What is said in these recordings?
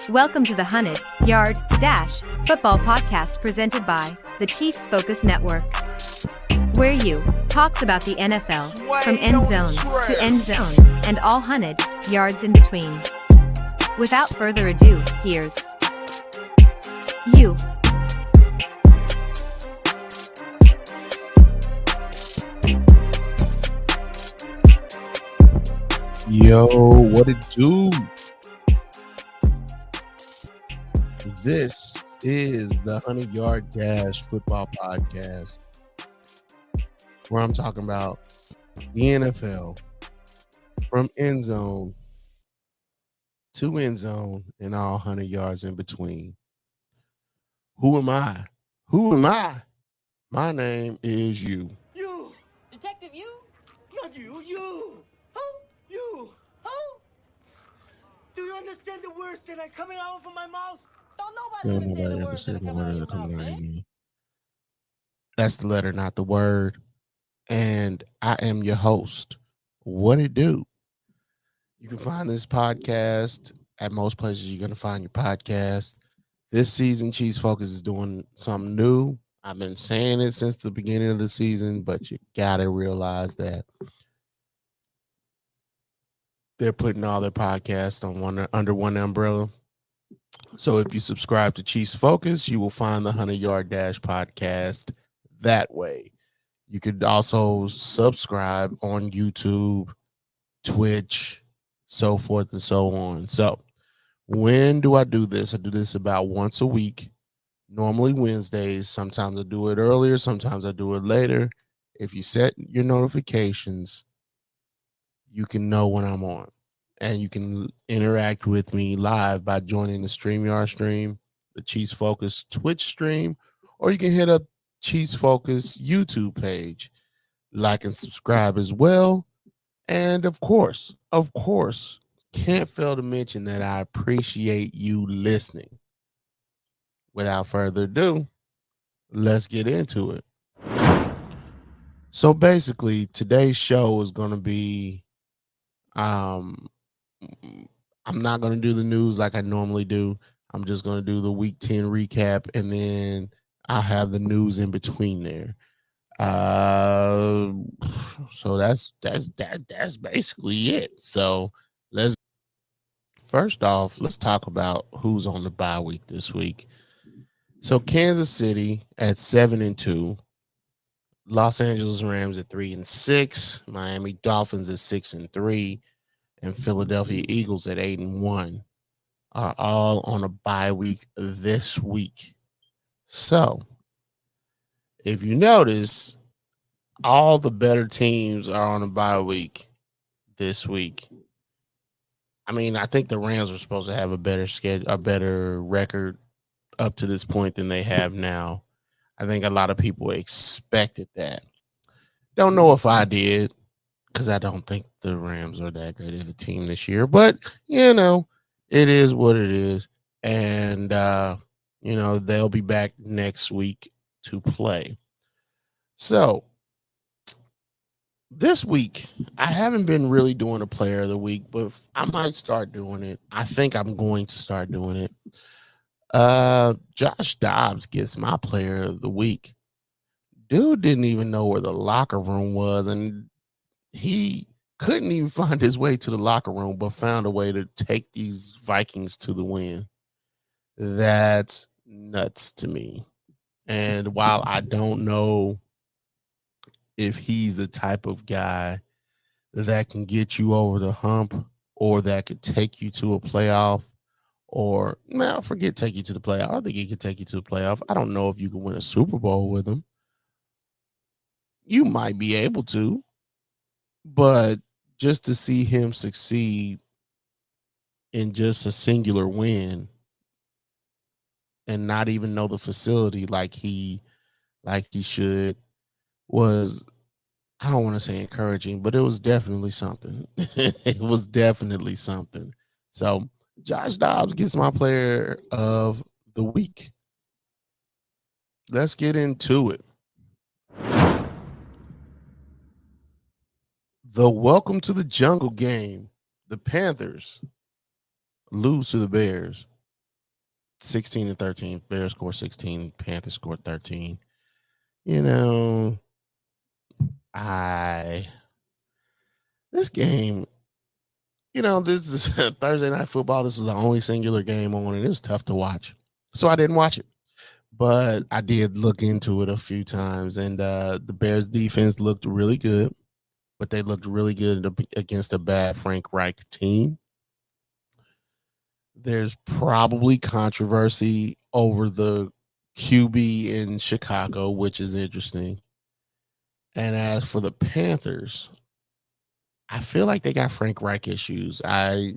Welcome to the 100-Yard Dash Football Podcast presented by the Chiefs Focus Network, where you talks about the NFL from end zone to end zone and all 100 yards in between. Without further ado, here's you. Yo, what it do? This is the 100-Yard Dash Football Podcast, where I'm talking about the NFL from end zone to end zone and all 100 yards in between. Who am I? My name is you. You! Detective you? Not you, you! Who? You! Who? Do you understand the words that are coming out from my mouth? Don't nobody understand the words that are coming out of your mouth, man. That's the letter, not the word. And I am your host. What it do? You can find this podcast at most places you're going to find your podcast. This season, Chiefs Focus is doing something new. I've been saying it since the beginning of the season, but you got to realize that they're putting all their podcasts on under one umbrella. So if you subscribe to Chiefs Focus, you will find the 100-Yard Dash podcast that way. You could also subscribe on YouTube, Twitch, so forth and so on. So when do I do this? I do this about once a week, normally Wednesdays. Sometimes I do it earlier, sometimes I do it later. If you set your notifications, you can know when I'm on. And you can interact with me live by joining the StreamYard stream, the Chiefs Focus Twitch stream, or you can hit up Chiefs Focus YouTube page. Like and subscribe as well. And of course, can't fail to mention that I appreciate you listening. Without further ado, let's get into it. So basically, today's show is going to be I'm not going to do the news like I normally do. I'm just going to do the week 10 recap, and then I'll have the news in between there. So that's basically it. So first off, let's talk about who's on the bye week this week. So Kansas City at 7-2, Los Angeles Rams at 3-6, Miami Dolphins at 6-3. and Philadelphia Eagles at 8-1 are all on a bye week this week. So, if you notice, all the better teams are on a bye week this week. I mean, I think the Rams are supposed to have a better schedule, a better record up to this point than they have now. I think a lot of people expected that. Don't know if I did, because I don't think the Rams are that great of a team this year. But, it is what it is. And, they'll be back next week to play. So, this week, I haven't been really doing a player of the week, but I might start doing it. I think I'm going to start doing it. Josh Dobbs gets my player of the week. Dude didn't even know where the locker room was, and he couldn't even find his way to the locker room, but found a way to take these Vikings to the win. That's nuts to me. And while I don't know if he's the type of guy that can get you over the hump or that could take you to a playoff, or forget take you to the playoff. I think he could take you to the playoff. I don't know if you can win a Super Bowl with him. You might be able to. But just to see him succeed in just a singular win and not even know the facility like he should was, I don't want to say encouraging, but it was definitely something. It was definitely something. So Josh Dobbs gets my player of the week. Let's get into it. The Welcome to the Jungle game The Panthers lose to the Bears 16-13. Bears score 16, Panthers score 13. You know, this game, this is Thursday night football. This is the only singular game on, and it was tough to watch. So I didn't watch it. But I did look into it a few times, and the Bears defense looked really good, but they looked really good against a bad Frank Reich team. There's probably controversy over the QB in Chicago, which is interesting. And as for the Panthers, I feel like they got Frank Reich issues. I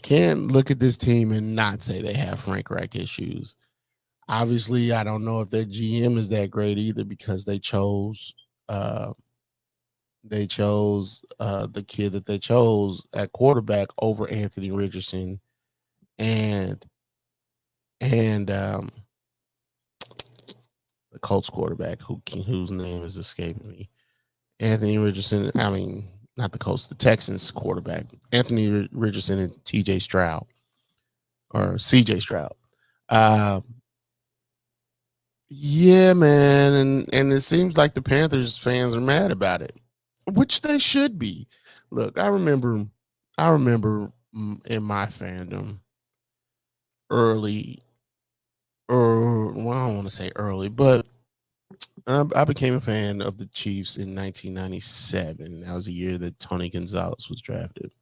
can't look at this team and not say they have Frank Reich issues. Obviously, I don't know if their GM is that great either because they chose the kid that they chose at quarterback over Anthony Richardson and the Colts quarterback whose name is escaping me. Anthony Richardson, I mean, not the Colts, the Texans quarterback. Anthony Richardson and TJ Stroud or CJ Stroud. Yeah, man, and it seems like the Panthers fans are mad about it, which they should be. Look, I remember in my fandom early, or well, I don't want to say early, but I became a fan of the Chiefs in 1997. That was the year that Tony Gonzalez was drafted,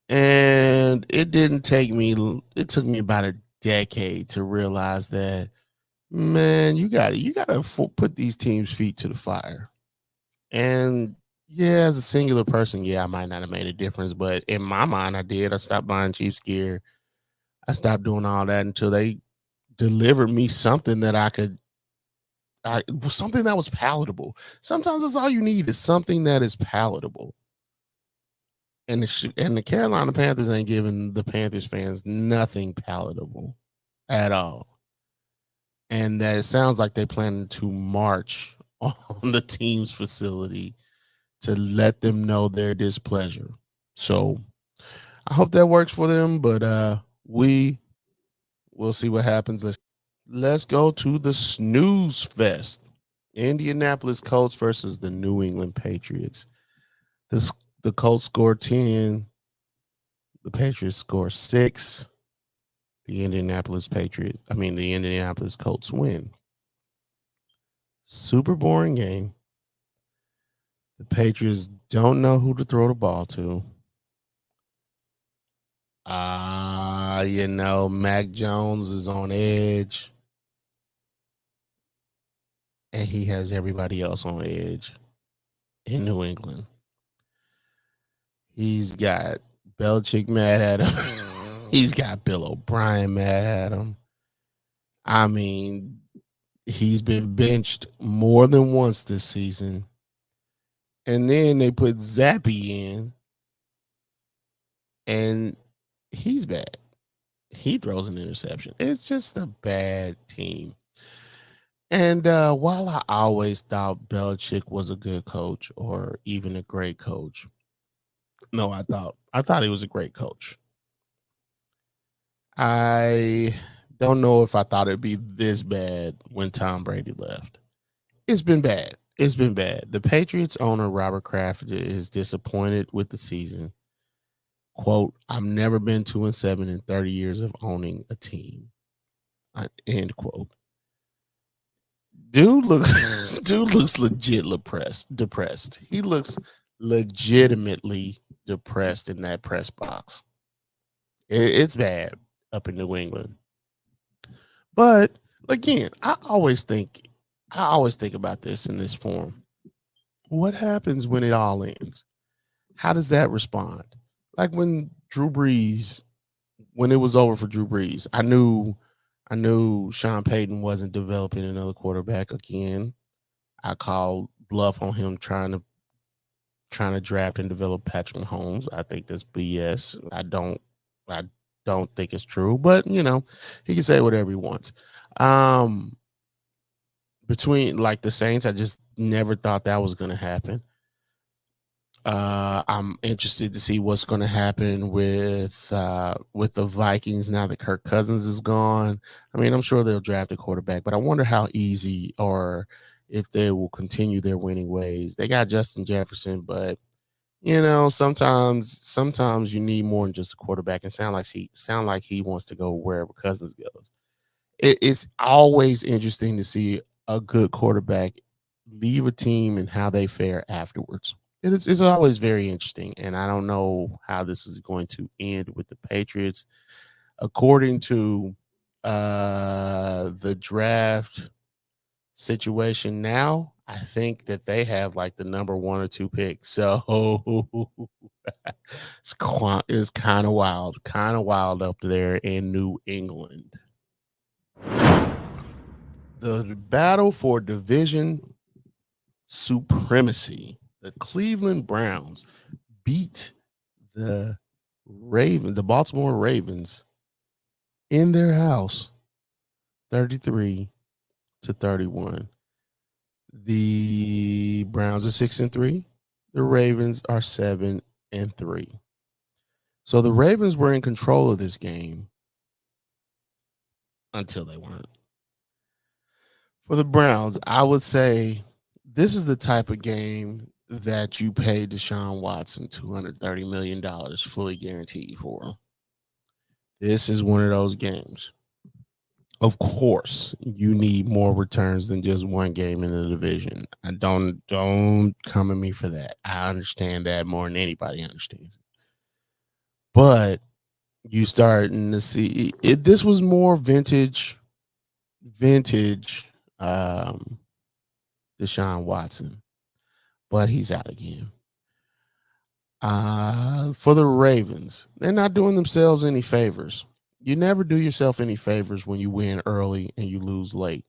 and it took me about a decade to realize that. Man, you got to put these teams' feet to the fire. And yeah, as a singular person, yeah, I might not have made a difference, but in my mind, I did. I stopped buying Chiefs gear. I stopped doing all that until they delivered me something that something that was palatable. Sometimes that's all you need is something that is palatable. And the Carolina Panthers ain't giving the Panthers fans nothing palatable at all. And that it sounds like they plan to march on the team's facility to let them know their displeasure. So I hope that works for them, but we'll see what happens. Let's go to the snooze fest. Indianapolis Colts versus the New England Patriots. The Colts score 10. The Patriots score 6. The Indianapolis Colts win. Super boring game. The Patriots don't know who to throw the ball to. Mac Jones is on edge. And he has everybody else on edge in New England. He's got Belichick mad at him. He's got Bill O'Brien mad at him. I mean, he's been benched more than once this season. And then they put Zappy in, and he's bad. He throws an interception. It's just a bad team. And while I always thought Belichick was a good coach or even a great coach, no, I thought he was a great coach. I don't know if I thought it'd be this bad when Tom Brady left. It's been bad. The Patriots owner, Robert Kraft, is disappointed with the season. Quote, I've never been 2-7 in 30 years of owning a team. End quote. Dude looks legit depressed. He looks legitimately depressed in that press box. It's bad up in New England. But again, I always think about this in this form. What happens when it all ends? How does that respond? Like when it was over for Drew Brees, I knew Sean Payton wasn't developing another quarterback again. I called bluff on him trying to draft and develop Patrick Mahomes. I think that's BS. I don't think it's true, but he can say whatever he wants. Between like the Saints, I just never thought that was going to happen. I'm interested to see what's going to happen with the Vikings now that Kirk Cousins is gone. I mean, I'm sure they'll draft a quarterback, but I wonder how easy or if they will continue their winning ways. They got Justin Jefferson, but sometimes you need more than just a quarterback. And sound like he wants to go wherever Cousins goes. It's always interesting to see a good quarterback leave a team and how they fare afterwards. It's always very interesting, and I don't know how this is going to end with the Patriots. According to the draft situation now, I think that they have like the number 1 or 2 pick. So it's kind of wild up there in New England. The battle for division supremacy. The Cleveland Browns beat the Baltimore Ravens in their house 33-31. The Browns are 6-3. The Ravens are 7-3. So the Ravens were in control of this game until they weren't. For the Browns, I would say this is the type of game that you pay Deshaun Watson $230 million fully guaranteed for. This is one of those games. Of course, you need more returns than just one game in the division. I don't come at me for that. I understand that more than anybody understands it. But you starting to see it. This was more vintage Deshaun Watson, but he's out again. For the Ravens, they're not doing themselves any favors. You never do yourself any favors when you win early and you lose late.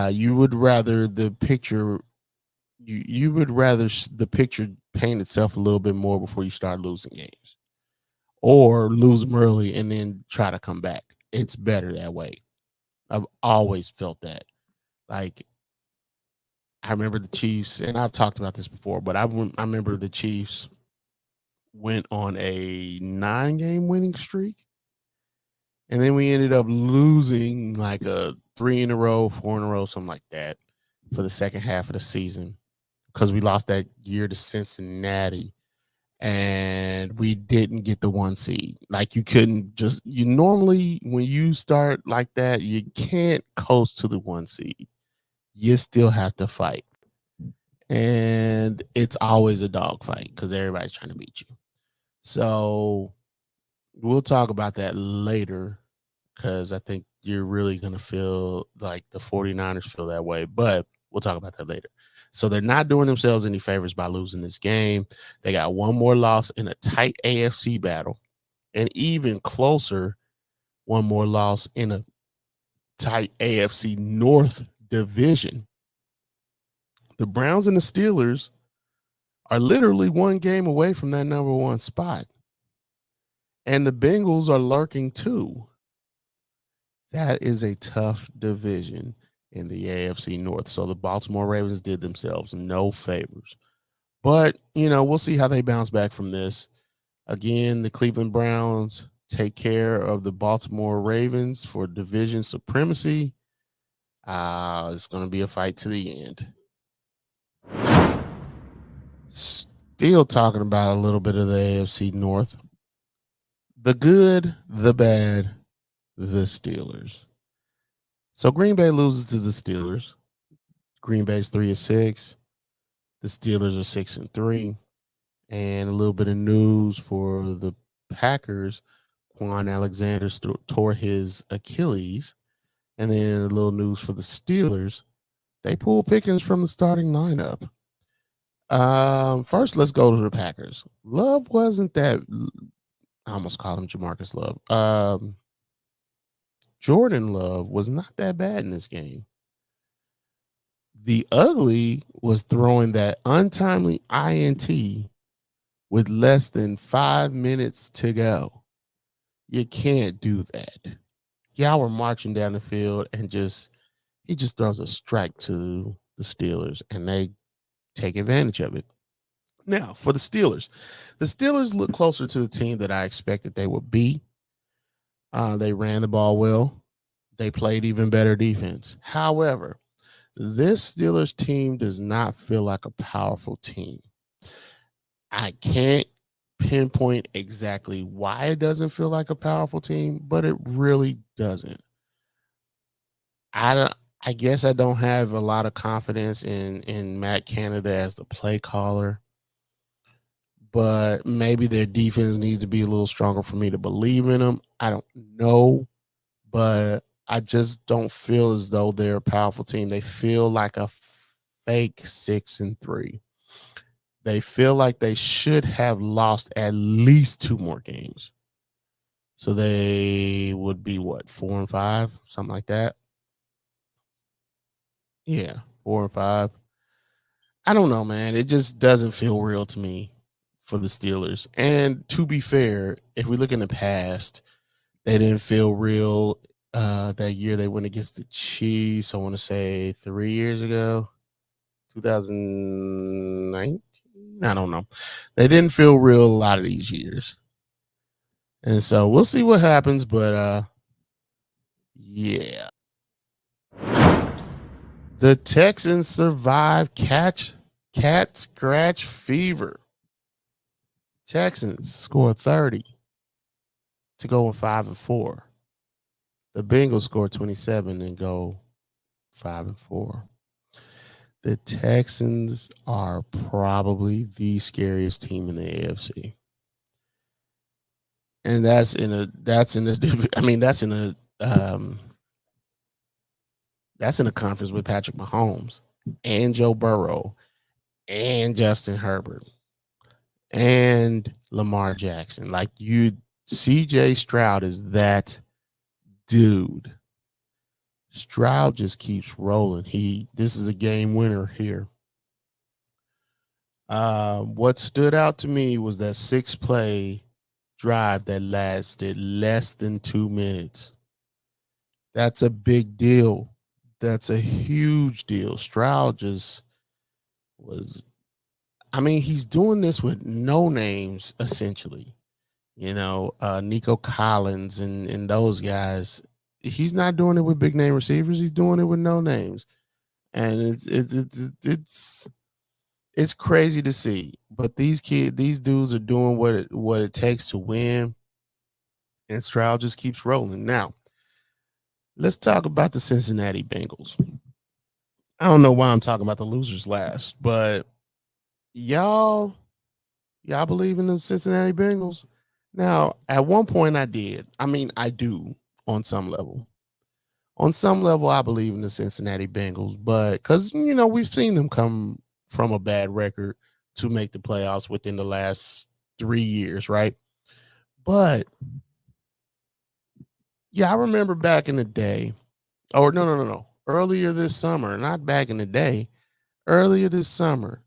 You would rather the picture the picture paint itself a little bit more before you start losing games, or lose them early and then try to come back. It's better that way. I've always felt that. Like, I remember the Chiefs, and I've talked about this before, but I remember the Chiefs went on a 9-game winning streak, and then we ended up losing like a 3 in a row, 4 in a row, something like that, for the second half of the season, because we lost that year to Cincinnati, and we didn't get the 1 seed. Like, you normally, when you start like that, you can't coast to the 1 seed. You still have to fight. And it's always a dogfight because everybody's trying to beat you. So we'll talk about that later, because I think you're really going to feel like the 49ers feel that way. But we'll talk about that later. So they're not doing themselves any favors by losing this game. They got one more loss in a tight AFC battle, and even closer, one more loss in a tight AFC North division. The Browns and the Steelers are literally 1 game away from that number 1 spot. And the Bengals are lurking too. That is a tough division in the AFC North. So the Baltimore Ravens did themselves no favors. But, we'll see how they bounce back from this. Again, the Cleveland Browns take care of the Baltimore Ravens for division supremacy. It's going to be a fight to the end. Still talking about a little bit of the AFC North. The good, the bad, the Steelers. So Green Bay loses to the Steelers. Green Bay's 3-6. The Steelers are 6-3. And a little bit of news for the Packers. Quan Alexander tore his Achilles. And then a little news for the Steelers. They pulled Pickens from the starting lineup. First, let's go to the Packers. Love wasn't that. I almost called him Jamarcus Love. Jordan Love was not that bad in this game. The ugly was throwing that untimely INT with less than 5 minutes to go. You can't do that. Y'all were marching down the field and he just throws a strike to the Steelers, and they take advantage of it. Now, for the Steelers look closer to the team that I expected they would be. They ran the ball well. They played even better defense. However, this Steelers team does not feel like a powerful team. I can't pinpoint exactly why it doesn't feel like a powerful team, but it really doesn't. I guess I don't have a lot of confidence in Matt Canada as the play caller, but maybe their defense needs to be a little stronger for me to believe in them. I don't know, but I just don't feel as though they're a powerful team. They feel like a fake 6-3. They feel like they should have lost at least 2 more games. So they would be what, 4-5, something like that. Yeah, 4-5. I don't know, man. It just doesn't feel real to me for the Steelers. And to be fair, if we look in the past, they didn't feel real that year they went against the Chiefs. I want to say 3 years ago, 2019. I don't know. They didn't feel real a lot of these years. And so we'll see what happens. But yeah. The Texans survive cat scratch fever. Texans score 30 to go 5-4. The Bengals score 27 and go 5-4. The Texans are probably the scariest team in the AFC. And that's in a conference with Patrick Mahomes and Joe Burrow and Justin Herbert and Lamar Jackson. Like, CJ Stroud is that dude. Stroud just keeps rolling. This is a game winner here. What stood out to me was that 6-play drive that lasted less than 2 minutes. That's a big deal. That's a huge deal. Stroud just was, he's doing this with no names, essentially. Nico Collins and those guys. He's not doing it with big name receivers. He's doing it with no names. And it's crazy to see. But these dudes are doing what it takes to win. And Stroud just keeps rolling. Now, let's talk about the Cincinnati Bengals. I don't know why I'm talking about the losers last, but y'all believe in the Cincinnati Bengals? Now, at one point I did. I do on some level. On some level, I believe in the Cincinnati Bengals, but because, we've seen them come from a bad record to make the playoffs within the last 3 years, right? But yeah, I remember back in the day, or no. Earlier this summer, not back in the day, earlier this summer,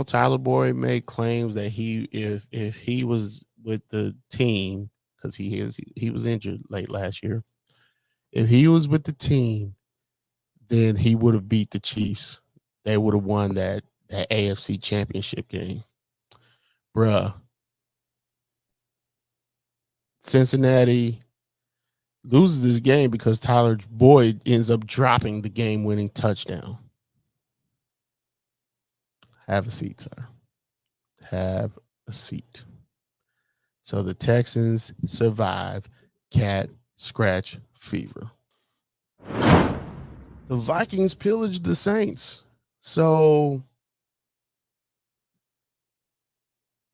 Tyler Boyd made claims that if he was with the team, because he was injured late last year. If he was with the team, then he would have beat the Chiefs. They would have won that AFC championship game. Bruh. Cincinnati loses this game because Tyler Boyd ends up dropping the game-winning touchdown. Have a seat, sir. Have a seat. So the Texans survive cat scratch fever. The Vikings pillaged the Saints. So,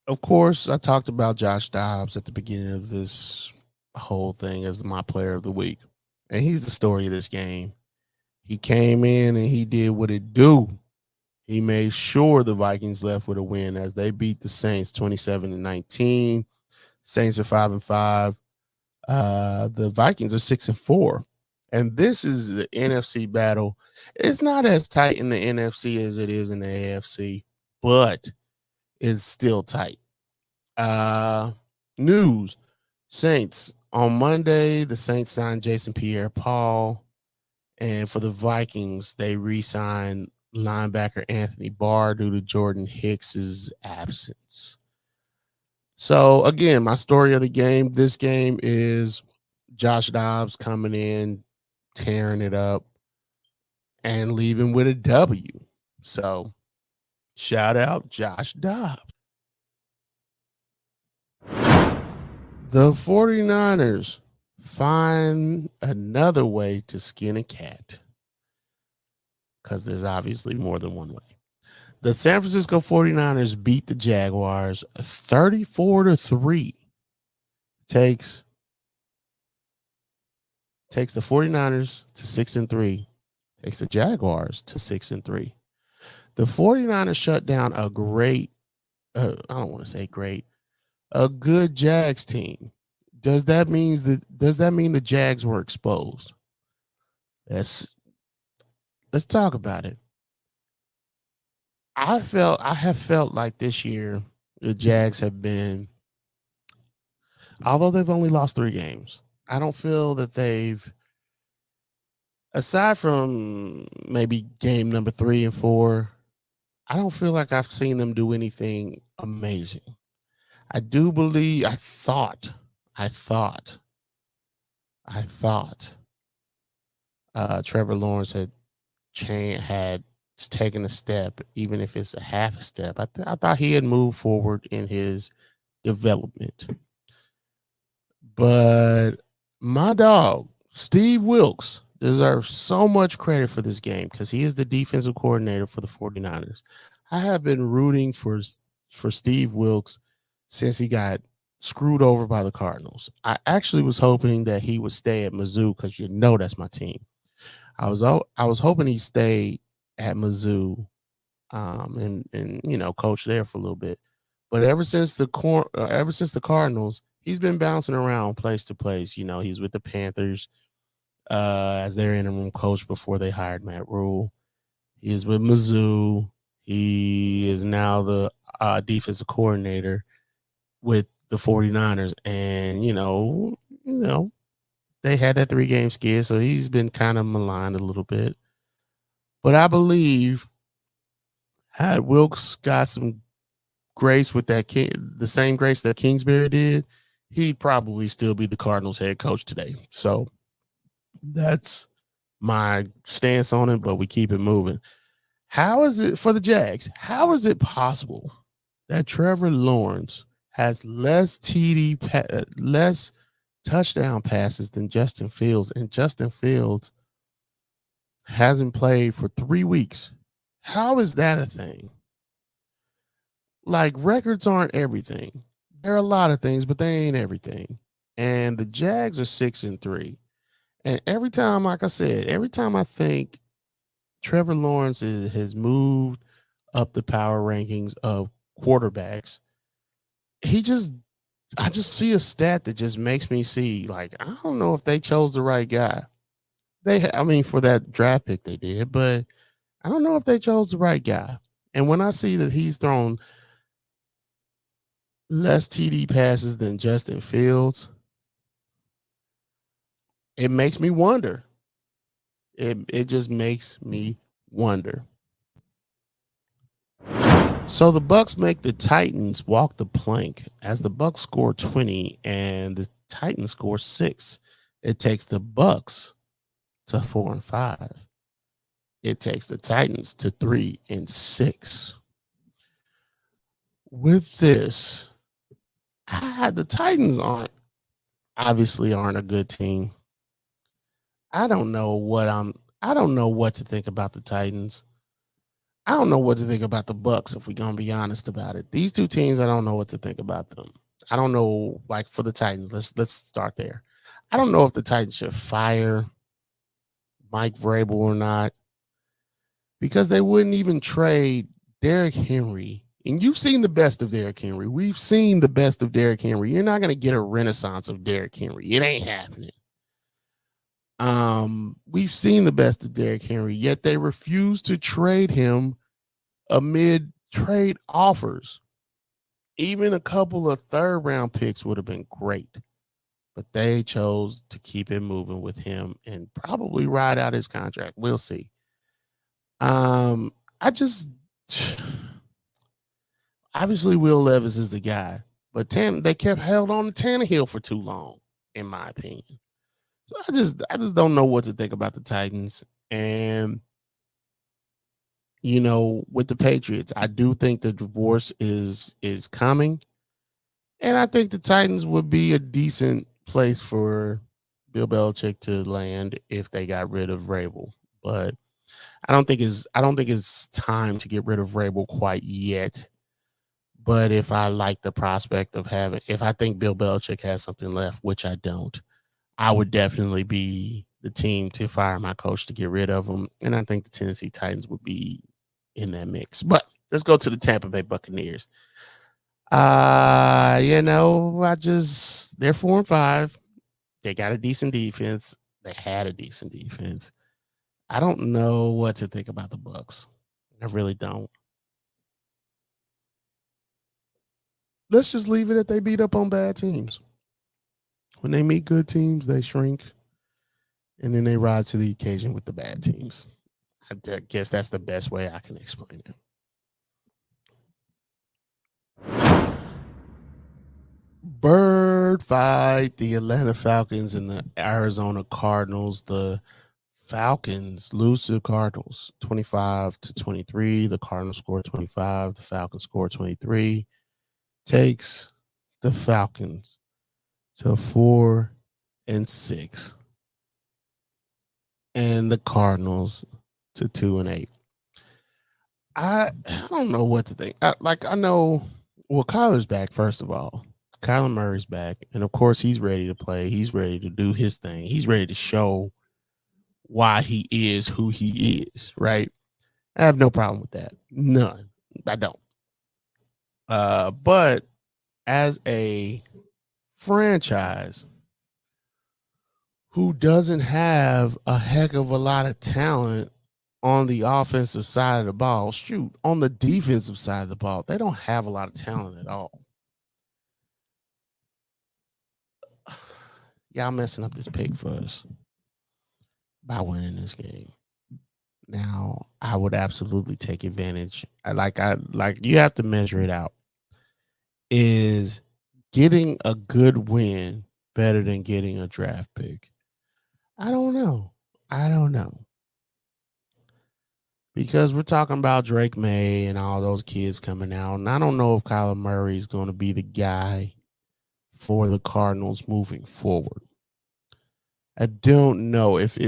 of course, I talked about Josh Dobbs at the beginning of this whole thing as my player of the week. And he's the story of this game. He came in and he did what it do. He made sure the Vikings left with a win as they beat the Saints 27-19. Saints are 5-5. The Vikings are 6-4. And this is the NFC battle. It's not as tight in the NFC as it is in the AFC, but it's still tight. News. Saints. On Monday, the Saints signed Jason Pierre-Paul. And for the Vikings, they re-signed linebacker Anthony Barr due to Jordan Hicks's absence. So again, my story of the game, this game is Josh Dobbs coming in, tearing it up, and leaving with a W. So shout out Josh Dobbs. The 49ers find another way to skin a cat, because there's obviously more than one way. The San Francisco 49ers beat the Jaguars 34-3. Takes the 49ers to 6-3. Takes the Jaguars to 6-3. The 49ers shut down a great, I don't want to say great, a good Jags team. Does that mean the Jags were exposed? Let's talk about it. I have felt like this year the Jags have been, although they've only lost 3 games, I don't feel that they've, aside from maybe game number 3 and 4, I don't feel like I've seen them do anything amazing. I do believe, I thought Trevor Lawrence had taken a step, even if it's a half a step. I thought he had moved forward in his development. But my dog, Steve Wilks, deserves so much credit for this game because he is the defensive coordinator for the 49ers. I have been rooting for Steve Wilks since he got screwed over by the Cardinals. I actually was hoping that he would stay at Mizzou because that's my team. I was hoping he'd stay at Mizzou and coach there for a little bit. But ever since the Cardinals, he's been bouncing around place to place. He's with the Panthers as their interim coach before they hired Matt Rule. He is with Mizzou. He is now the defensive coordinator with the 49ers. And, they had that 3-game skid, so he's been kind of maligned a little bit. But I believe had Wilks got some grace with that the same grace that Kingsbury did, he'd probably still be the Cardinals head coach today. So that's my stance on it, but we keep it moving. How is it for the Jags? How is it possible that Trevor Lawrence has less touchdown passes than Justin Fields, and Justin Fields hasn't played for 3 weeks? How is that a thing? Like, records aren't everything. There are a lot of things, but they ain't everything. And the Jags are 6-3. And every time, like I said, every time I think Trevor Lawrence has moved up the power rankings of quarterbacks, I just see a stat that just makes me see, like, I don't know if they chose the right guy. For that draft pick they did, but I don't know if they chose the right guy. And when I see that he's thrown less TD passes than Justin Fields, it makes me wonder. It just makes me wonder. So the Bucs make the Titans walk the plank as the Bucs score 20 and the Titans score 6. It takes the Bucs to 4-5. It takes the Titans to 3-6. With this, the Titans aren't a good team. I don't know what to think about the Titans. I don't know what to think about the Bucs, if we're gonna be honest about it. These two teams, I don't know what to think about them. I don't know, like for the Titans, let's start there. I don't know if the Titans should fire Mike Vrabel or not, because they wouldn't even trade Derrick Henry. And you've seen the best of Derrick Henry. We've seen the best of Derrick Henry. You're not going to get a renaissance of Derrick Henry. It ain't happening. We've seen the best of Derrick Henry, yet they refuse to trade him amid trade offers. Even a couple of 3rd-round picks would have been great, but they chose to keep it moving with him and probably ride out his contract. We'll see. I just obviously Will Levis is the guy, but they kept held on to Tannehill for too long, in my opinion. So I just don't know what to think about the Titans. And with the Patriots, I do think the divorce is coming. And I think the Titans would be a decent place for Bill Belichick to land if they got rid of Vrabel. But I don't think it's time to get rid of Vrabel quite yet. But if I like the prospect of if I think Bill Belichick has something left, which I don't, I would definitely be the team to fire my coach to get rid of him. And I think the Tennessee Titans would be in that mix. But let's go to the Tampa Bay Buccaneers. They're 4-5. They got a decent defense. They had a decent defense. I don't know what to think about the Bucs. I really don't. Let's just leave it at they beat up on bad teams. When they meet good teams, they shrink, and then they rise to the occasion with the bad teams. I guess that's the best way I can explain it. Bird fight, the Atlanta Falcons and the Arizona Cardinals. The Falcons lose to the Cardinals 25-23. The Cardinals score 25. The Falcons score 23. Takes the Falcons to 4-6. And the Cardinals to 2-8. I don't know what to think. I know. Well, Kyler's back, first of all. Kyler Murray's back. And of course, he's ready to play. He's ready to do his thing. He's ready to show why he is who he is, right? I have no problem with that. None. I don't. But as a franchise who doesn't have a heck of a lot of talent on the offensive side of the ball, on the defensive side of the ball, they don't have a lot of talent at all. Y'all messing up this pick for us by winning this game. Now, I would absolutely take advantage. You have to measure it out. Is getting a good win better than getting a draft pick? I don't know. Because we're talking about Drake May and all those kids coming out. And I don't know if Kyler Murray is going to be the guy for the Cardinals moving forward. I don't know if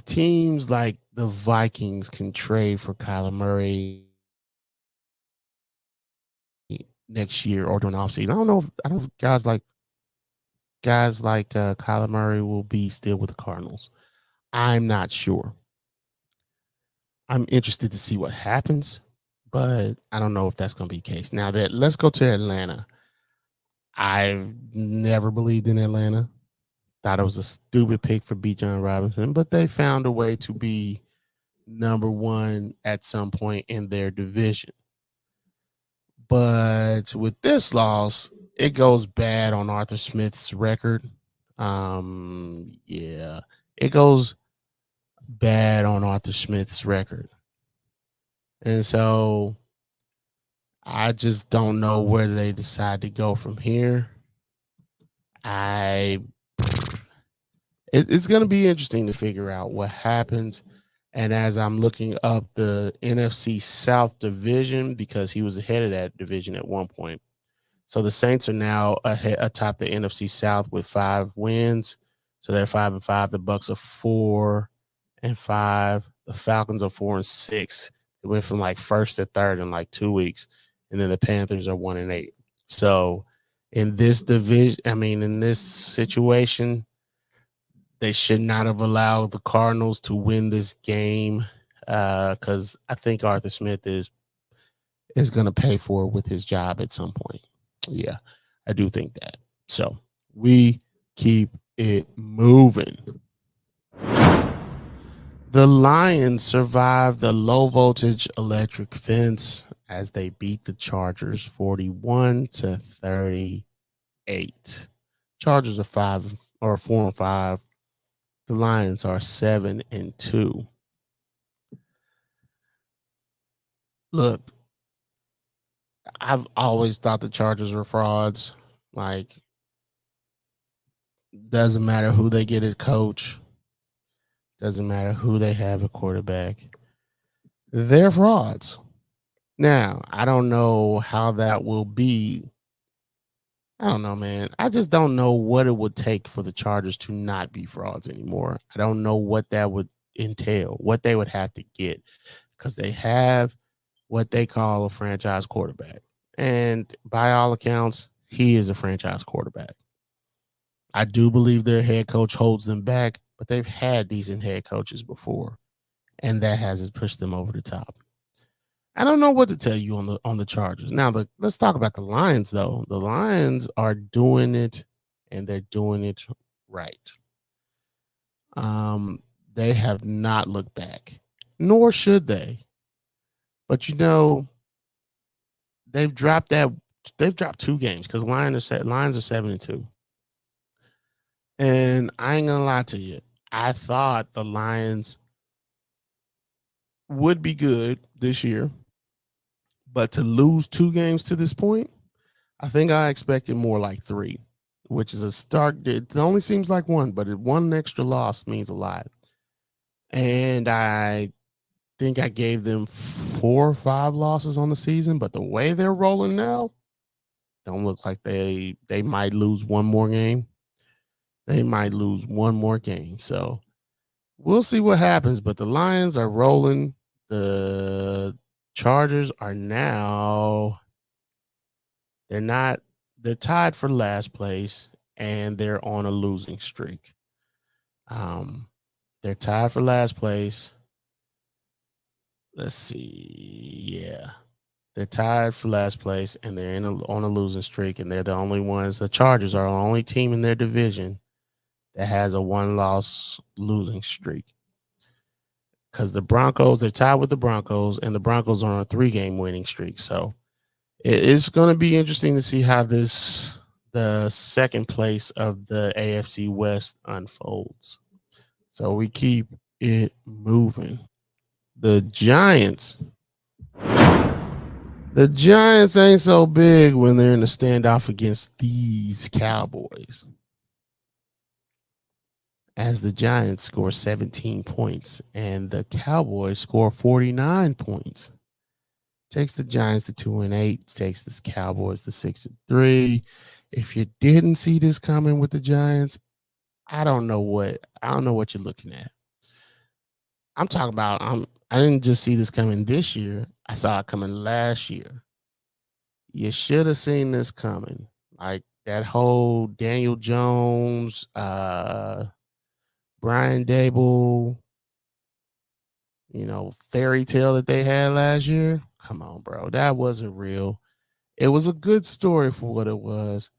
teams like the Vikings can trade for Kyler Murray next year or during the offseason. I don't know if guys like Kyler Murray will be still with the Cardinals. I'm not sure. I'm interested to see what happens, but I don't know if that's going to be the case. Now let's go to Atlanta. I've never believed in Atlanta. Thought it was a stupid pick for Bijan Robinson, but they found a way to be number one at some point in their division. But with this loss, it goes bad on Arthur Smith's record. It goes bad on Arthur Smith's record. And so I just don't know where they decide to go from here. It's going to be interesting to figure out what happens. And as I'm looking up the NFC South division, because he was ahead of that division at one point. So the Saints are now atop the NFC South with 5 wins. So they're 5-5. The Bucs are 4-5. The Falcons are 4-6. It went from like first to third in like 2 weeks. And then the Panthers are 1-8. So in this division, in this situation, they should not have allowed the Cardinals to win this game because I think Arthur Smith is going to pay for it with his job at some point. Yeah, I do think that. So we keep it moving. The Lions survived the low voltage electric fence as they beat the Chargers 41-38. Chargers are 4-5. The Lions are 7-2. Look, I've always thought the Chargers were frauds. Like, doesn't matter who they get as coach, doesn't matter who they have a quarterback. They're frauds. Now, I don't know how that will be. I don't know, man. I just don't know what it would take for the Chargers to not be frauds anymore. I don't know what that would entail, what they would have to get, because they have what they call a franchise quarterback. And by all accounts, he is a franchise quarterback. I do believe their head coach holds them back, but they've had decent head coaches before, and that hasn't pushed them over the top. I don't know what to tell you on the Chargers. Now, let's talk about the Lions, though. The Lions are doing it, and they're doing it right. They have not looked back, nor should they. But they've dropped that. They've dropped 2 games because Lions are 7-2. And I ain't gonna lie to you. I thought the Lions would be good this year, but to lose 2 games to this point, I think I expected more like 3, which is a start. It only seems like 1, but one extra loss means a lot. And I think I gave them 4 or 5 losses on the season, but the way they're rolling now, don't look like they might lose one more game. They might lose one more game. So we'll see what happens. But the Lions are rolling. The Chargers are now, they're tied for last place, and they're on a losing streak. They're tied for last place. Let's see. Yeah. They're tied for last place, and they're on a losing streak, and they're the only ones. The Chargers are the only team in their division that has a 1-loss losing streak. Because the Broncos, they're tied with the Broncos, and the Broncos are on a 3-game winning streak. So it's going to be interesting to see how the second place of the AFC West unfolds. So we keep it moving. The Giants ain't so big when they're in a standoff against these Cowboys, as the Giants score 17 points and the Cowboys score 49 points. Takes the Giants to 2-8, takes the Cowboys to 6-3. If you didn't see this coming with the Giants, I don't know what you're looking at. I'm talking about I didn't just see this coming this year. I saw it coming last year. You should have seen this coming. Like that whole Daniel Jones, Brian Dable, fairy tale that they had last year. Come on, bro. That wasn't real. It was a good story for what it was.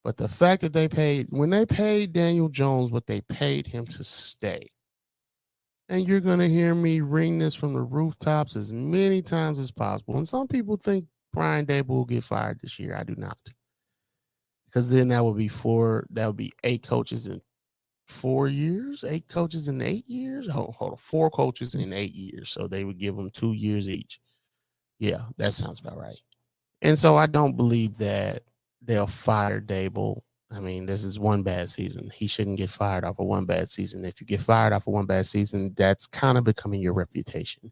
But the fact that when they paid Daniel Jones what they paid him to stay, and you're going to hear me ring this from the rooftops as many times as possible. And some people think Brian Dable will get fired this year. I do not. Because then that would be 8 coaches in 4 years, 8 coaches in 8 years. Hold on, 4 coaches in 8 years. So they would give them 2 years each. Yeah, that sounds about right. And so I don't believe that they'll fire Dable. I mean, this is one bad season. He shouldn't get fired off of one bad season. If you get fired off of one bad season, that's kind of becoming your reputation.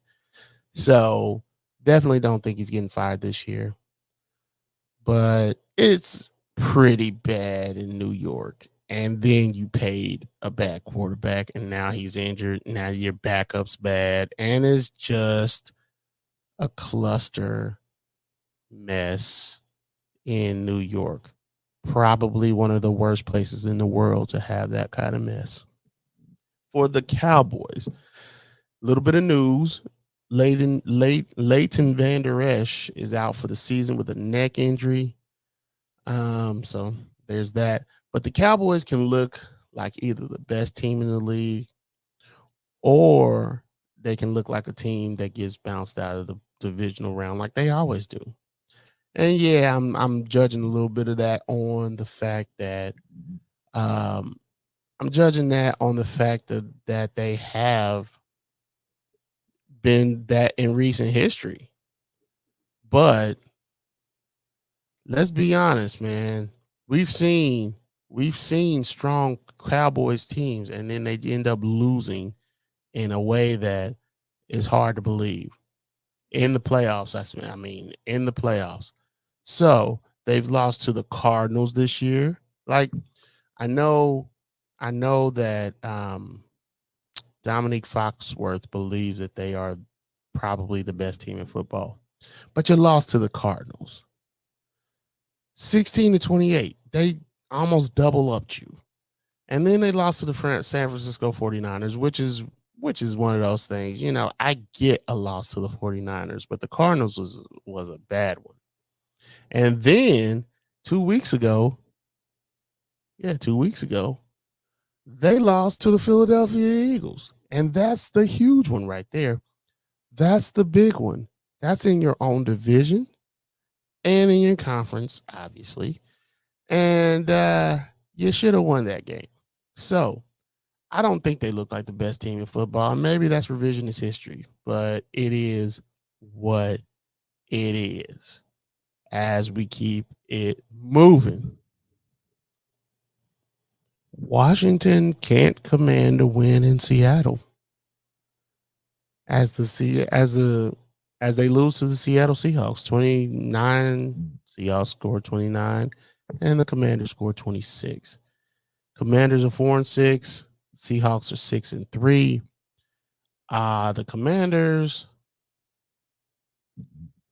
So definitely don't think he's getting fired this year. But it's pretty bad in New York. And then you paid a bad quarterback, and now he's injured. Now your backup's bad. And it's just a cluster mess in New York. Probably one of the worst places in the world to have that kind of mess. For the Cowboys, a little bit of news. Leighton Vander Esch is out for the season with a neck injury. So there's that. But the Cowboys can look like either the best team in the league, or they can look like a team that gets bounced out of the divisional round like they always do. And yeah, I'm judging a little bit of that on the fact that that they have been that in recent history. But let's be honest, man. We've seen strong Cowboys teams, and then they end up losing in a way that is hard to believe in the playoffs. In the playoffs. So they've lost to the Cardinals this year. Like I know that Dominique Foxworth believes that they are probably the best team in football, but you lost to the Cardinals 16-28. They almost double upped you. And then they lost to the San Francisco 49ers, which is one of those things. You know, I get a loss to the 49ers, but the Cardinals was a bad one. And then 2 weeks ago, they lost to the Philadelphia Eagles. And that's the huge one right there. That's the big one. That's in your own division and in your conference, obviously. And you should have won that game. So I don't think they look like the best team in football. Maybe that's revisionist history, but it is what it is as we keep it moving. Washington can't command a win in Seattle as they lose to the Seattle Seahawks 29. Seahawks scored 29, and the Commanders scored 26. Commanders are 4-6. Seahawks are 6-3. The Commanders,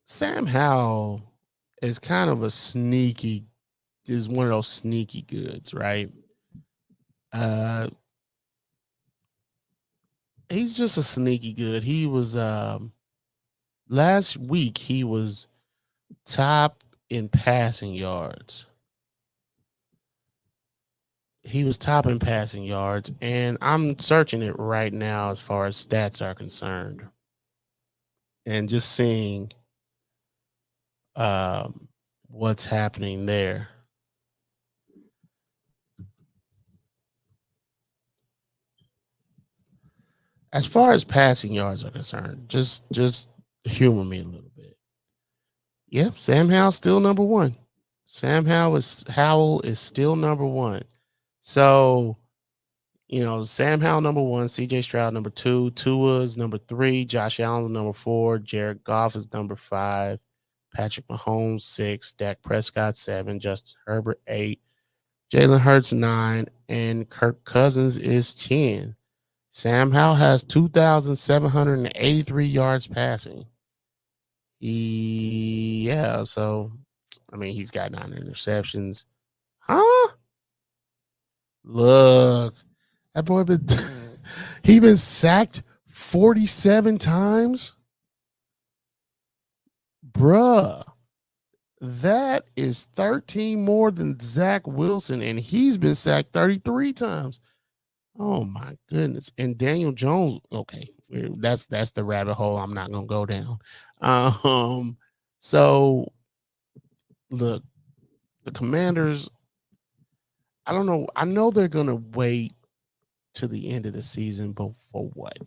Sam Howell is kind of is one of those sneaky goods, right? He's just a sneaky good. He was last week he was top in passing yards. He was top in passing yards, and I'm searching it right now as far as stats are concerned, and just seeing what's happening there. As far as passing yards are concerned, just humor me a little bit. Yeah, Sam Howell's still number one. Howell is still number one. So, you know, Sam Howell number one, CJ Stroud number two, Tua is number three, Josh Allen number four, Jared Goff is number five, Patrick Mahomes 6, Dak Prescott 7, Justin Herbert 8, Jalen Hurts 9, and Kirk Cousins is 10. Sam Howell has 2,783 yards passing. So I mean, he's got 9 interceptions. Huh? Look, that boy been sacked 47 times. Bruh, that is 13 more than Zach Wilson, and he's been sacked 33 times. Oh my goodness. And Daniel Jones, okay, that's the rabbit hole I'm not gonna go down. So look, the Commanders, I don't know. I know they're gonna wait to the end of the season, but for what?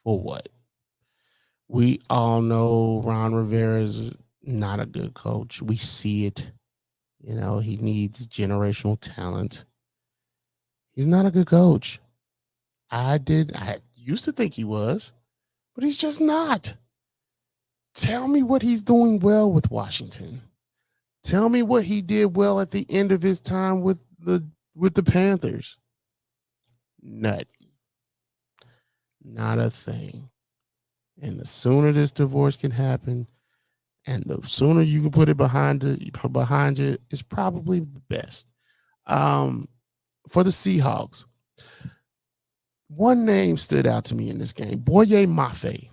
For what? We all know Ron Rivera is not a good coach. We see it. You know, he needs generational talent. He's not a good coach. I used to think he was, but he's just not. Tell me what he's doing well with Washington. Tell me what he did well at the end of his time with the Panthers. Nothing. Not a thing. And the sooner this divorce can happen, and the sooner you can put it behind you, is probably the best. For the Seahawks, one name stood out to me in this game. Boye Mafe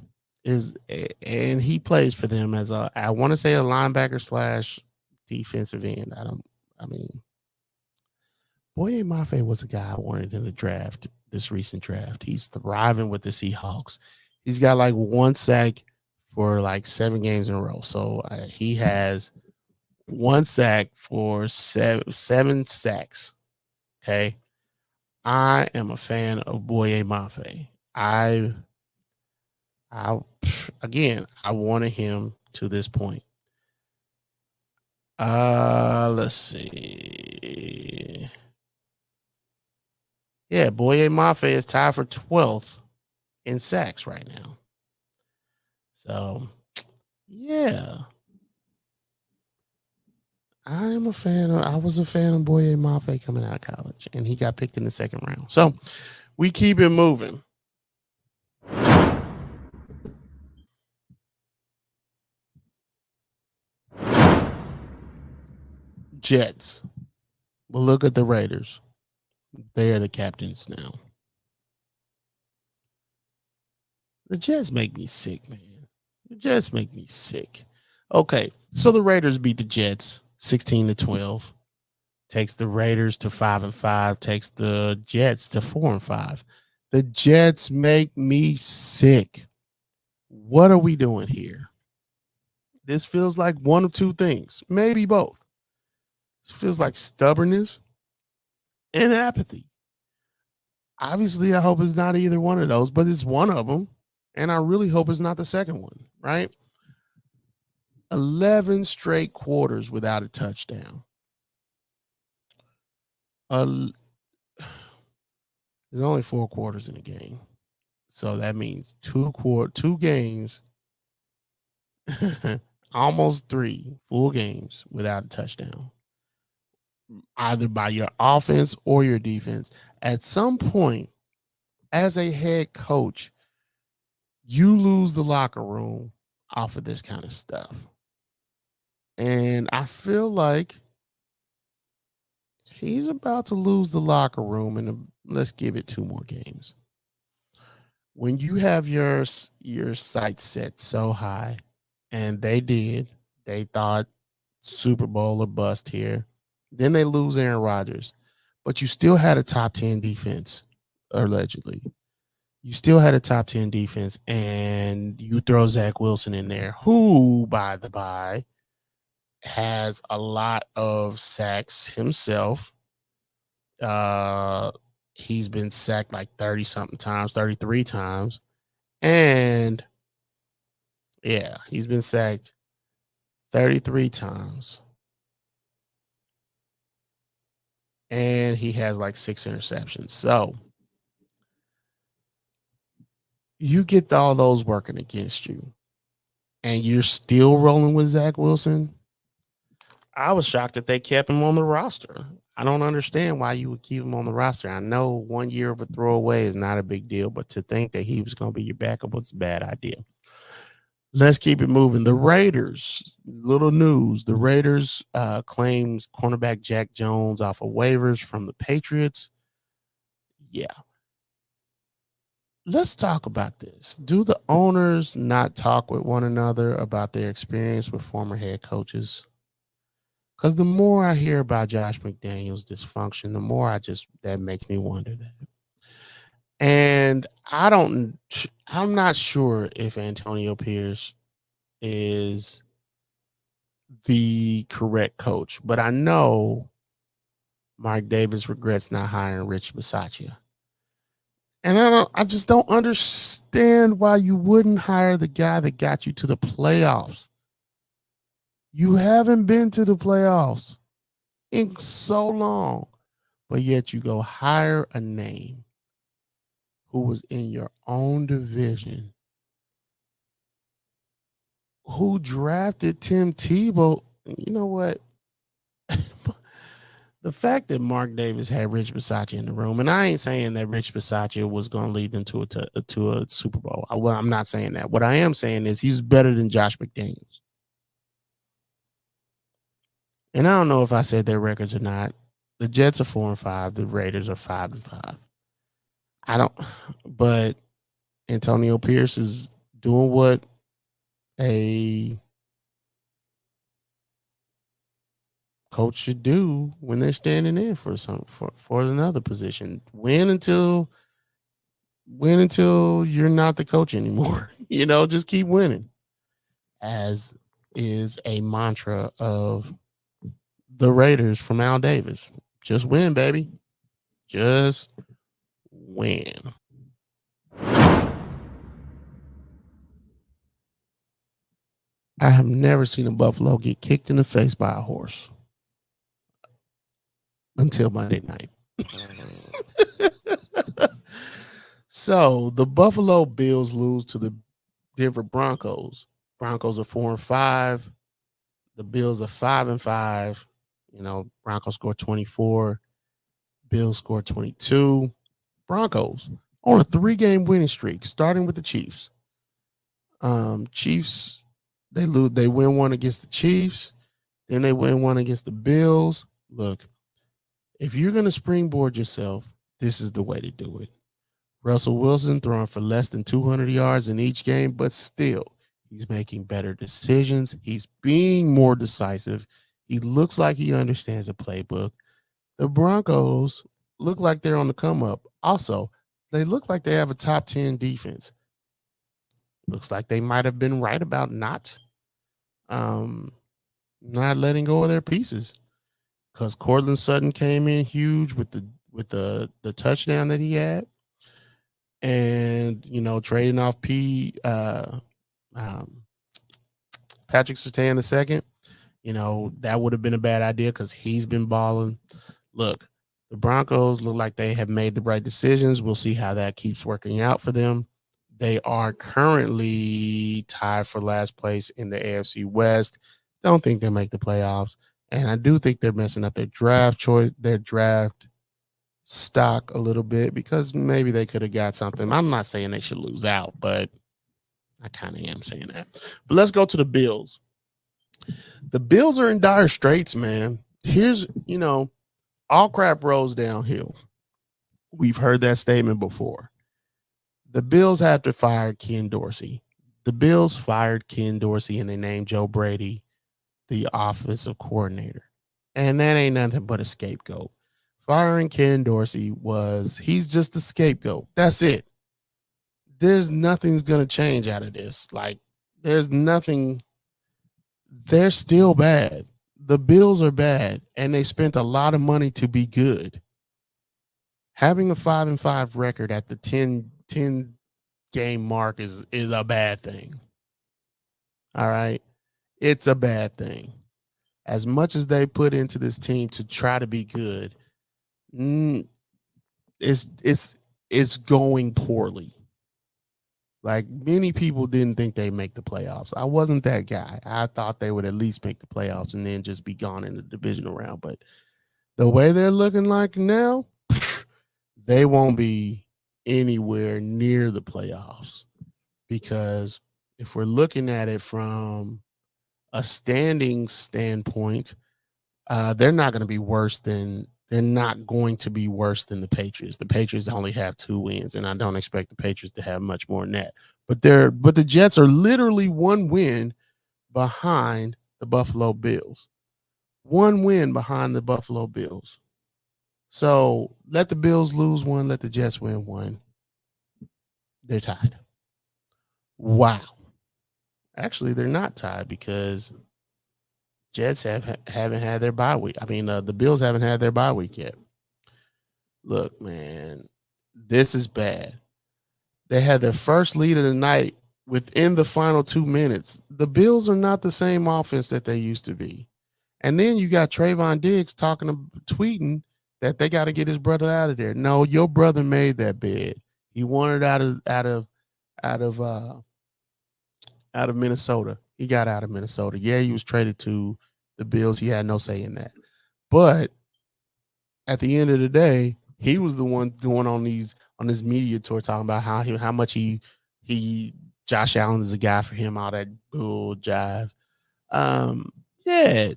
and he plays for them as I want to say a linebacker / defensive end. Boye Mafe was a guy I wanted in the draft, this recent draft. He's thriving with the Seahawks. He's got like 1 sack for like 7 games in a row. So he has 1 sack for 7 sacks. Okay. I am a fan of Boye Mafe. again, I wanted him to this point. Let's see. Yeah, Boye Mafe is tied for 12th in sacks right now. So, yeah. I was a fan of Boye Mafe coming out of college, and he got picked in the second round. So, we keep it moving. Jets. But look at the Raiders. They are the captains now. The Jets make me sick, man. The Jets make me sick. Okay, so the Raiders beat the Jets 16-12. Takes the Raiders to 5-5. Takes the Jets to 4-5. The Jets make me sick. What are we doing here? This feels like one of two things, maybe both. It feels like stubbornness and apathy. Obviously, I hope it's not either one of those, but it's one of them. And I really hope it's not the second one, right? 11 straight quarters without a touchdown. There's only 4 quarters in a game. So that means 2 games, almost 3 full games without a touchdown. Either by your offense or your defense. At some point, as a head coach, you lose the locker room off of this kind of stuff. And I feel like he's about to lose the locker room, and let's give it 2 more games. When you have your sights set so high, and they thought Super Bowl or bust here. Then they lose Aaron Rodgers, but you still had a top 10 defense, allegedly. You still had a top 10 defense, and you throw Zach Wilson in there, who, by the by, has a lot of sacks himself. He's been sacked like 30-something times, 33 times. And, yeah, he's been sacked 33 times. And he has like 6 interceptions. So you get all those working against you, and you're still rolling with Zach Wilson. I was shocked that they kept him on the roster. I don't understand why you would keep him on the roster. I know 1 year of a throwaway is not a big deal, but to think that he was going to be your backup was a bad idea. Let's keep it moving. The Raiders, little news. The Raiders claims cornerback Jack Jones off of waivers from the Patriots. Yeah. Let's talk about this. Do the owners not talk with one another about their experience with former head coaches? Because the more I hear about Josh McDaniels' dysfunction, the more that makes me wonder that. And I'm not sure if Antonio Pierce is the correct coach, but I know Mark Davis regrets not hiring Rich Bisaccia. And I just don't understand why you wouldn't hire the guy that got you to the playoffs. You haven't been to the playoffs in so long, but yet you go hire a name who was in your own division, who drafted Tim Tebow. You know what? The fact that Mark Davis had Rich Bisaccia in the room, and I ain't saying that Rich Bisaccia was going to lead them to a Super Bowl. Well, I'm not saying that. What I am saying is he's better than Josh McDaniels. And I don't know if I said their records or not. The Jets are 4-5. The Raiders are 5-5. But Antonio Pierce is doing what a coach should do when they're standing in for another position. Win until you're not the coach anymore. Just keep winning, as is a mantra of the Raiders from Al Davis. Just win, baby. Just win. I have never seen a buffalo get kicked in the face by a horse until Monday night. So the Buffalo Bills lose to the Denver Broncos. Broncos are 4-5. The Bills are 5-5. Broncos score 24. Bills score 22. Broncos on a 3-game winning streak, starting with the Chiefs. Chiefs, they lose. They win one against the Chiefs. Then they win one against the Bills. Look, if you're going to springboard yourself, this is the way to do it. Russell Wilson throwing for less than 200 yards in each game, but still, he's making better decisions. He's being more decisive. He looks like he understands the playbook. The Broncos look like they're on the come up. Also, they look like they have a top 10 defense. Looks like they might have been right about not letting go of their pieces, because Cortland Sutton came in huge with the touchdown that he had, and trading off Patrick Surtain II. That would have been a bad idea because he's been balling. Look, the Broncos look like they have made the right decisions. We'll see how that keeps working out for them. They are currently tied for last place in the AFC West. Don't think they'll make the playoffs. And I do think they're messing up their draft stock a little bit, because maybe they could have got something. I'm not saying they should lose out, but I kind of am saying that. But let's go to the Bills. The Bills are in dire straits, man. Here's, all crap rolls downhill. We've heard that statement before. The Bills have to fire Ken Dorsey. The Bills fired Ken Dorsey and they named Joe Brady the offensive coordinator. And that ain't nothing but a scapegoat. Firing Ken Dorsey he's just a scapegoat. That's it. There's nothing's going to change out of this. Like, there's nothing. They're still bad. The Bills are bad, and they spent a lot of money to be good. Having a 5-5 record at the 10 game mark is a bad thing. All right. It's a bad thing. As much as they put into this team to try to be good, it's going poorly. Like, many people didn't think they'd make the playoffs. I wasn't that guy. I thought they would at least make the playoffs and then just be gone in the divisional round. But the way they're looking like now, they won't be anywhere near the playoffs, because if we're looking at it from a standing standpoint, they're not going to be worse than the Patriots. The Patriots only have 2 wins, and I don't expect the Patriots to have much more than that. But the Jets are literally 1 win behind the Buffalo Bills. 1 win behind the Buffalo Bills. So let the Bills lose 1, let the Jets win 1. They're tied. Wow. Actually, they're not tied, because Jets haven't had their bye week. I mean, the Bills haven't had their bye week yet. Look, man, this is bad. They had their first lead of the night within the final 2 minutes. The Bills are not the same offense that they used to be. And then you got Trayvon Diggs tweeting that they got to get his brother out of there. No, your brother made that bed. He wanted out of Minnesota. He got out of Minnesota. Yeah, he was traded to the Bills. He had no say in that. But at the end of the day, he was the one going on this media tour talking about how much he Josh Allen is a guy for him, all that bull jive. Yeah,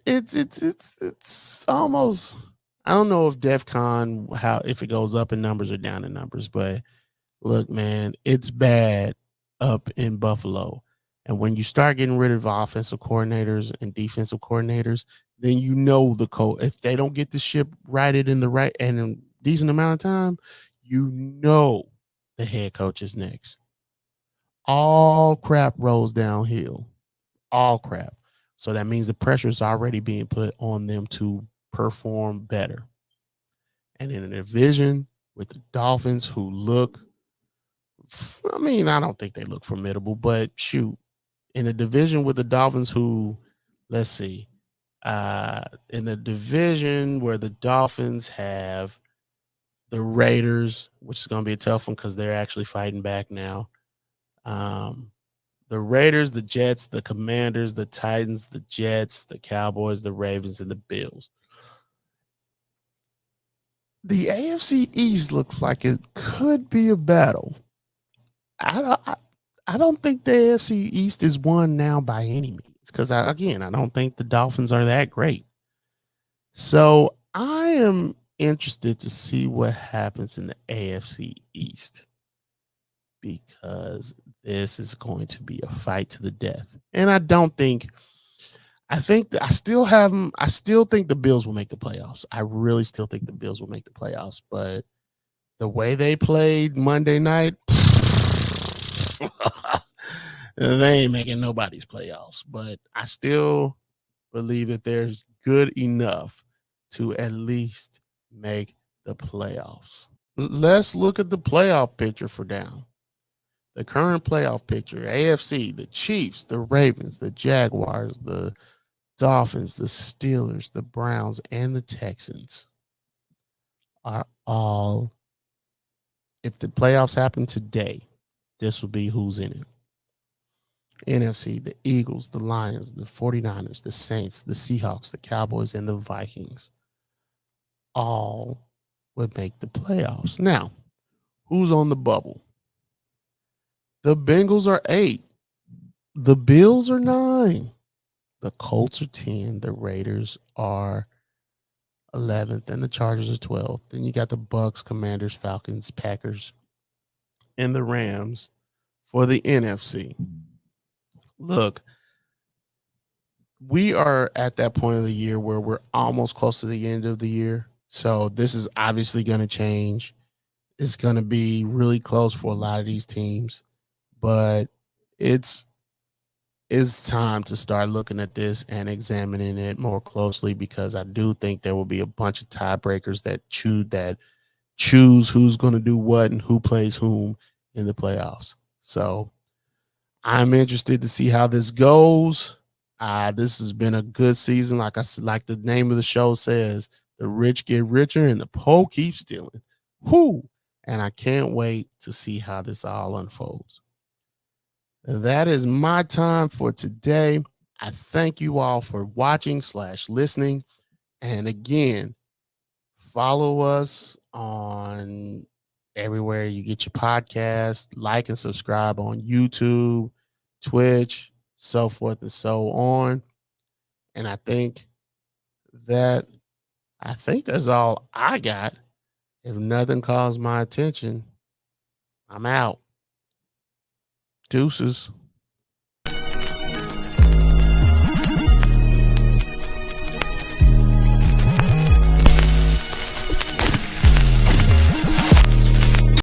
it's almost, I don't know if DEFCON, if it goes up in numbers or down in numbers, but look, man, it's bad up in Buffalo. And when you start getting rid of offensive coordinators and defensive coordinators, then if they don't get the ship righted in a decent amount of time, the head coach is next. All crap rolls downhill. All crap. So that means the pressure is already being put on them to perform better. And in a division with the Dolphins, who I don't think they look formidable, but shoot, in a division with the Dolphins, who, let's see, in the division where the Dolphins have the Raiders, which is going to be a tough one because they're actually fighting back now. The Raiders, the Jets, the Commanders, the Titans, the Jets, the Cowboys, the Ravens, and the Bills. The AFC East looks like it could be a battle. I don't think the AFC East is won now by any means because, I don't think the Dolphins are that great. So I am interested to see what happens in the AFC East because this is going to be a fight to the death. And I still think the Bills will make the playoffs. I really still think the Bills will make the playoffs, but the way they played Monday night, they ain't making nobody's playoffs. But I still believe that there's good enough to at least make the playoffs. Let's look at the playoff picture for down. The current playoff picture, AFC, the Chiefs, the Ravens, the Jaguars, the Dolphins, the Steelers, the Browns, and the Texans are all, if the playoffs happen today, this will be who's in it. NFC, the Eagles, the Lions, the 49ers, the Saints, the Seahawks, the Cowboys, and the Vikings all would make the playoffs. Now, who's on the bubble? The Bengals are 8. The Bills are 9. The Colts are 10. The Raiders are 11th, and the Chargers are 12th. Then you got the Bucks, Commanders, Falcons, Packers, and the Rams for the NFC. Look, we are at that point of the year where we're almost close to the end of the year. So this is obviously going to change. It's going to be really close for a lot of these teams, but it's time to start looking at this and examining it more closely because I do think there will be a bunch of tiebreakers that choose who's going to do what and who plays whom in the playoffs. So I'm interested to see how this goes. This has been a good season. Like the name of the show says, the rich get richer and the poor keep stealing. Whoo! And I can't wait to see how this all unfolds. That is my time for today. I thank you all for watching / listening. And again, follow us on everywhere you get your podcast, like and subscribe on YouTube, Twitch, so forth and so on. And I think that's all I got. If nothing calls my attention, I'm out. Deuces.